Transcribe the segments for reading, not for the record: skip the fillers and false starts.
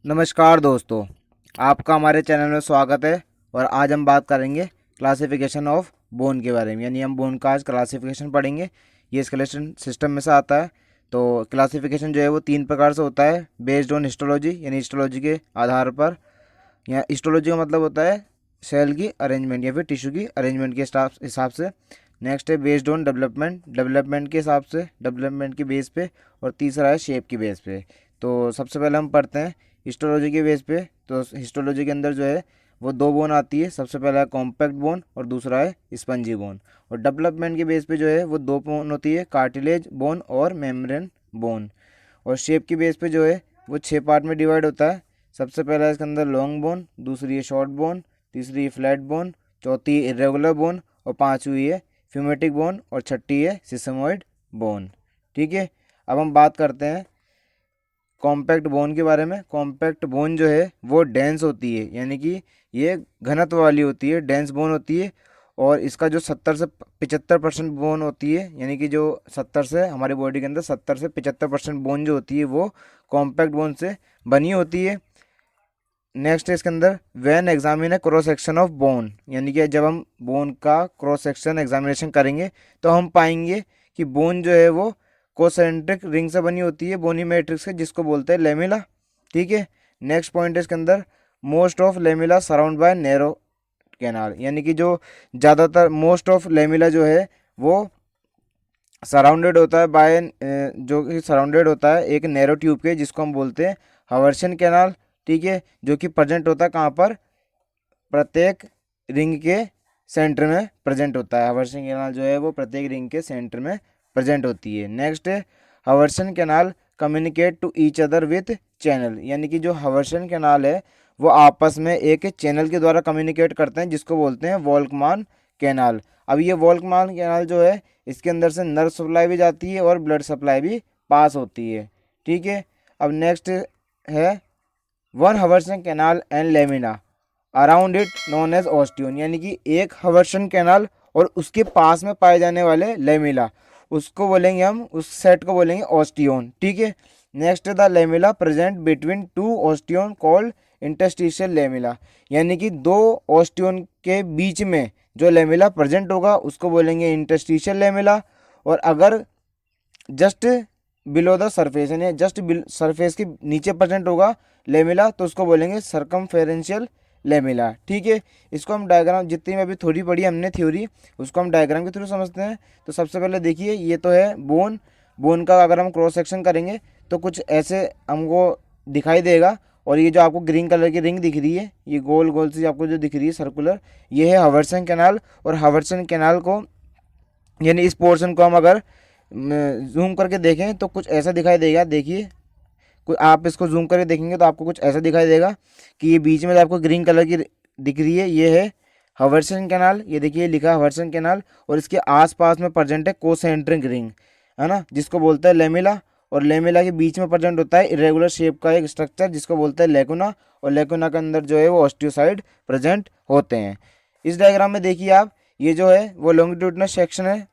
नमस्कार दोस्तों, आपका हमारे चैनल में स्वागत है। और आज हम बात करेंगे क्लासिफिकेशन ऑफ बोन के बारे में, यानी हम बोन का आज क्लासिफिकेशन पढ़ेंगे। ये स्केलेटन सिस्टम में से आता है। तो क्लासिफिकेशन जो है वो 3 प्रकार से होता है, बेस्ड ऑन हिस्टोलॉजी, यानी हिस्टोलॉजी के आधार पर। या हिस्टोलॉजी का मतलब होता है सेल की अरेंजमेंट या फिर टिश्यू की अरेंजमेंट के हिसाब से। नेक्स्ट है बेस्ड ऑन डेवलपमेंट, डेवलपमेंट के हिसाब से, डेवलपमेंट के बेस पे। और तीसरा है शेप की बेस पे। तो सबसे पहले हम पढ़ते हैं हिस्टोलॉजी के बेस पे। तो हिस्टोलॉजी के अंदर जो है वो 2 बोन आती है। सबसे पहला है कॉम्पैक्ट बोन और दूसरा है स्पंजी बोन। और डेवलपमेंट के बेस पे जो है वो 2 बोन होती है, कार्टिलेज बोन और मेम्ब्रेन बोन। और शेप की बेस पे जो है वो 6 पार्ट में डिवाइड होता है। सबसे पहला है इसके अंदर लॉन्ग बोन, दूसरी है शॉर्ट बोन, तीसरी है फ्लैट बोन, चौथी इरेगुलर बोन और पांचवी है फ्यूमेटिक बोन और छठी है सिसमोइड बोन। ठीक है, अब हम बात करते हैं कॉम्पैक्ट बोन के बारे में। कॉम्पैक्ट बोन जो है वो डेंस होती है, यानी कि ये घनत्व वाली होती है, डेंस बोन होती है। और इसका जो 70 से 75% बोन होती है, यानी कि जो 70 से हमारी बॉडी के अंदर 70 से 75% बोन जो होती है वो कॉम्पैक्ट बोन से बनी होती है। नेक्स्ट है इसके अंदर व्हेन एग्जामिन है क्रॉस सेक्शन ऑफ बोन, यानी कि जब हम बोन का क्रॉस सेक्शन एग्जामिनेशन करेंगे तो हम पाएंगे कि बोन जो है वो कोसेंट्रिक रिंग से बनी होती है, बोनी मैट्रिक्स से, जिसको बोलते हैं लेमिला। ठीक है, नेक्स्ट पॉइंट है इसके अंदर most of lamellae surround by narrow canal, यानी कि जो ज़्यादातर मोस्ट ऑफ लेमिला जो है वो सराउंडेड होता है बाय जो कि सराउंडेड होता है एक नैरो ट्यूब के, जिसको हम बोलते हैं हवर्सन कैनाल। ठीक है, जो कि प्रेजेंट होता है कहाँ पर, प्रत्येक रिंग के सेंटर में प्रेजेंट होता है। हवर्सन कैनाल जो है वो प्रत्येक रिंग के सेंटर में प्रेजेंट होती है। नेक्स्ट है Haversian canal communicate to each other with channel, यानी कि जो हवर्सन कैनाल है वो आपस में एक चैनल के द्वारा कम्युनिकेट करते हैं, जिसको बोलते हैं वॉल्कमान कैनाल। अब ये वॉल्कमान कैनाल जो है इसके अंदर से नर्व सप्लाई भी जाती है और ब्लड सप्लाई भी पास होती है। ठीक है, अब नेक्स्ट है one Haversian canal and lamina around it known as osteon, यानी कि एक हवर्सन कैनाल और उसके पास में पाए जाने वाले लेमिला, उसको बोलेंगे हम, उस सेट को बोलेंगे ऑस्टियोन। ठीक है, next the lamella present between 2 osteon called interstitial lamella, यानी कि 2 ऑस्टियोन के बीच में जो लेमिला प्रेजेंट होगा उसको बोलेंगे इंटरस्टिशियल लेमिला। और अगर जस्ट बिलो द सरफेस, यानी जस्ट सरफेस के नीचे प्रेजेंट होगा लेमिला तो उसको बोलेंगे सर्कमफेरेंशियल लेमिला। ठीक है, इसको हम डायग्राम, जितनी में अभी थोड़ी पढ़ी हमने थ्योरी, उसको हम डायग्राम के थ्रू समझते हैं। तो सबसे पहले देखिए, ये तो है बोन। बोन का अगर हम क्रॉस सेक्शन करेंगे तो कुछ ऐसे हमको दिखाई देगा। और ये जो आपको ग्रीन कलर की रिंग दिख रही है, ये गोल गोल सी आपको जो दिख रही है सर्कुलर, ये है हवर्सन कैनाल। और हवर्सन कैनाल को, यानी इस पोर्शन को हम अगर जूम करके देखें तो कुछ ऐसा दिखाई देगा। देखिए, आप इसको जूम करके देखेंगे तो आपको कुछ ऐसा दिखाई देगा कि ये बीच में जो आपको ग्रीन कलर की दिख रही है ये है हवर्सन कैनाल। ये देखिए लिखा है हवर्सन कैनाल, और इसके आसपास में प्रेजेंट है कोसेंट्रिक रिंग, है ना, जिसको बोलते हैं लेमिला। और लेमिला के बीच में प्रेजेंट होता है इरेगुलर शेप का एक स्ट्रक्चर, जिसको बोलते हैं लेकुना। और लेकुना के अंदर जो है वो ऑस्टियोसाइड प्रेजेंट होते हैं। इस डायग्राम में देखिए आप, ये जो है वो लॉन्गिट्यूडनल सेक्शन है।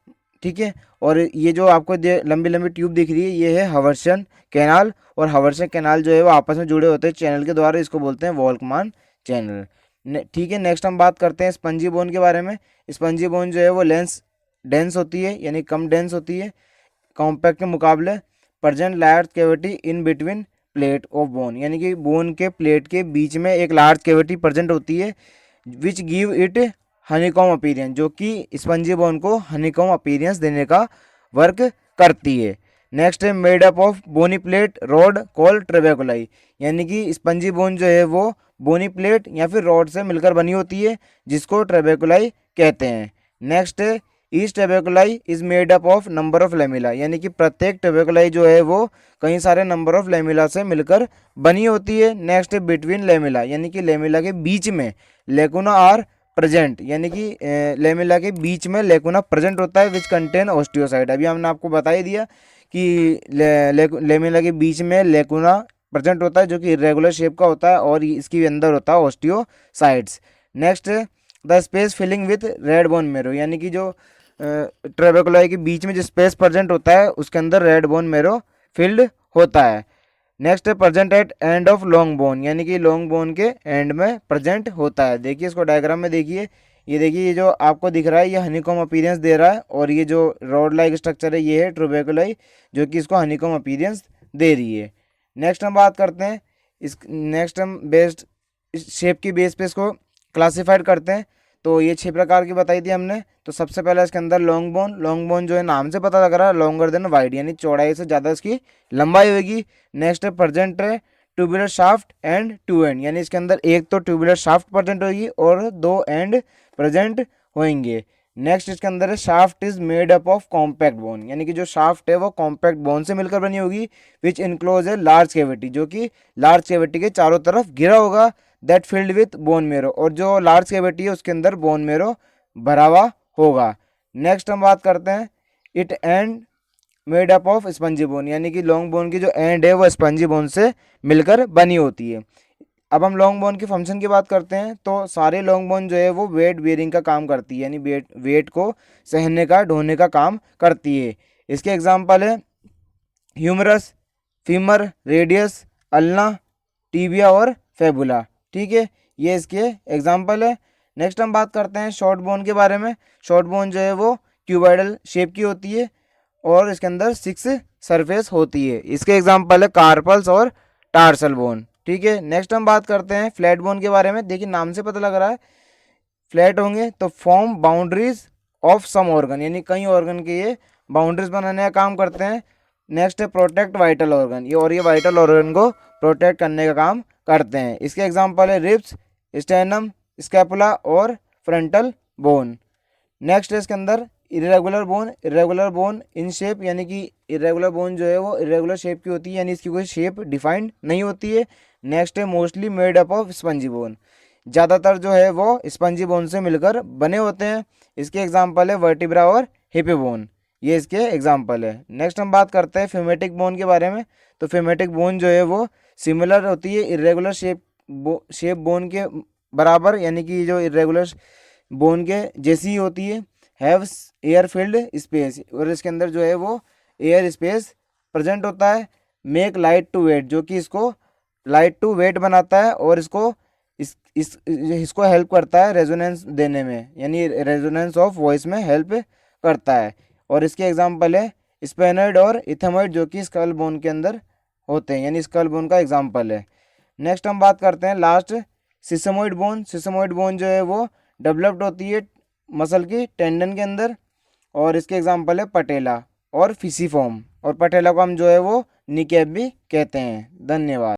ठीक है, और ये जो आपको लंबी लंबी ट्यूब दिख रही है ये है हवर्सन कैनाल। और हवर्सन कैनाल जो है वो आपस में जुड़े होते हैं चैनल के द्वारा, इसको बोलते हैं वॉल्कमान चैनल। ठीक है, नेक्स्ट हम बात करते हैं स्पंजी बोन के बारे में। स्पंजी बोन जो है वो डेंस होती है, यानी कम डेंस होती है कॉम्पैक्ट के मुकाबले। Present large cavity in between plate of bone, यानी कि बोन के प्लेट के बीच में एक लार्ज कैविटी प्रेजेंट होती है, which give it honeycomb appearance, जो कि स्पंजी बोन को हनीकॉम अपीरियंस देने का वर्क करती है। नेक्स्ट है made up of bony plate rod called trabeculae, यानी कि स्पंजी बोन जो है वो बोनी प्लेट या फिर रॉड से मिलकर बनी होती है, जिसको ट्रेबेकुलाई कहते हैं। नेक्स्ट है each trabeculae is made up of number of lamella, यानी कि प्रत्येक ट्रेबेकुलाई जो है वो कई सारे नंबर ऑफ लेमिला से मिलकर बनी होती है। नेक्स्ट है बिटवीन लेमिला, यानी कि लेमिला के बीच में लेकुना आर प्रेजेंट, यानी कि लेमिला के बीच में लेकुना प्रेजेंट होता है, विच कंटेन ऑस्टियोसाइड। अभी हमने आपको बता ही दिया कि लेमिला के बीच में लेकुना प्रेजेंट होता है, जो कि इरेगुलर शेप का होता है, और इसके अंदर होता है osteocytes. Next the space filling with red bone marrow, यानी कि जो ट्रेबेकुलाई के बीच में जो स्पेस प्रेजेंट होता है उसके अंदर रेड बोन मेरो फिल्ड होता है। नेक्स्ट है present at end of long bone, यानी कि लॉन्ग बोन के एंड में प्रेजेंट होता है। देखिए इसको डायग्राम में देखिए, ये देखिए ये जो आपको दिख रहा है ये हनीकॉम अपीयरेंस दे रहा है, और ये जो रॉड लाइक स्ट्रक्चर है ये है ट्रूबेकुलाई, जो कि इसको हनीकॉम अपीयरेंस दे रही है। नेक्स्ट हम बात करते हैं इस नेक्स्ट हम बेस्ड शेप की बेस पे इसको क्लासिफाइड करते हैं। तो ये 6 प्रकार की बताई थी हमने। तो सबसे पहले इसके अंदर लॉन्ग बोन जो है नाम से पता लग रहा है लॉन्गर देन वाइड, यानी चौड़ाई से ज़्यादा इसकी लंबाई होगी। नेक्स्ट है प्रेजेंट है tubular shaft end to end, यानी इसके अंदर एक तो ट्यूबुलर शाफ्ट प्रेजेंट होगी और 2 एंड प्रेजेंट होंगे। नेक्स्ट इसके अंदर है shaft is made up of compact bone, यानी कि जो शाफ्ट है वो कॉम्पैक्ट बोन से मिलकर बनी होगी। विच इनक्लोज है लार्ज कैविटी, जो कि लार्ज कैविटी के चारों तरफ घिरा होगा। That filled with bone marrow, और जो लार्ज कैविटी है उसके अंदर बोन मेरो भरा हुआ होगा। नेक्स्ट हम बात करते हैं it and made up of spongy bone, यानी कि लॉन्ग बोन की जो एंड है वो स्पंजी बोन से मिलकर बनी होती है। अब हम लॉन्ग बोन के फंक्शन की बात करते हैं। तो सारे लॉन्ग बोन जो है वो वेट बेयरिंग का काम करती है, यानी वेट को सहने का ढोने का काम करती है। इसके एग्जांपल है humerus, femur, radius, ulna, tibia और फेबुला। ठीक है, ये इसके एग्जांपल है। नेक्स्ट हम बात करते हैं शॉर्ट बोन के बारे में। शॉर्ट बोन जो है वो क्यूबॉइडल शेप की होती है और इसके अंदर 6 सरफेस होती है। इसके एग्जांपल है कार्पल्स और टार्सल बोन। ठीक है, नेक्स्ट हम बात करते हैं फ्लैट बोन के बारे में। देखिए नाम से पता लग रहा है फ्लैट होंगे तो form boundaries of some organ, यानी कई ऑर्गन के ये बाउंड्रीज बनाने का काम करते हैं। नेक्स्ट है प्रोटेक्ट वाइटल ऑर्गन, ये और ये वाइटल ऑर्गन को प्रोटेक्ट करने का काम करते हैं। इसके एग्जांपल है रिब्स, स्टेनम, स्कैपुला और फ्रंटल बोन। नेक्स्ट है इसके अंदर इरेगुलर बोन इन शेप, यानी कि इरेगुलर बोन जो है वो इरेगुलर शेप की होती है, यानी इसकी कोई शेप डिफाइंड नहीं होती है। नेक्स्ट है mostly made up of spongy bone, ज़्यादातर जो है वो स्पंजी बोन से मिलकर बने होते हैं। इसके एग्जांपल है वर्टिब्रा और हिपी बोन, ये इसके एग्जांपल है। नेक्स्ट हम बात करते हैं फेमेटिक बोन के बारे में। तो फेमेटिक बोन जो है वो सिमिलर होती है इरेगुलर शेप बोन के बराबर, यानी कि जो इरेगुलर बोन के जैसी होती है। हैव एयर फिल्ड स्पेस, और इसके अंदर जो है वो एयर स्पेस प्रेजेंट होता है। मेक लाइट टू वेट, जो कि इसको लाइट टू वेट बनाता है और इसको हेल्प करता है रेजोनेंस देने में, यानी रेजोनेंस ऑफ वॉइस में हेल्प करता है। और इसके एग्जांपल है स्पेनॉइड और इथेमॉइड, जो कि स्कल बोन के अंदर होते हैं, यानी स्कल बोन का एग्जांपल है। नेक्स्ट हम बात करते हैं last sesamoid bone. Sesamoid bone जो है वो डेवलप्ड होती है मसल की टेंडन के अंदर, और इसके एग्जांपल है पटेला और फिसीफॉर्म, और पटेला को हम जो है वो निकैप भी कहते हैं। धन्यवाद।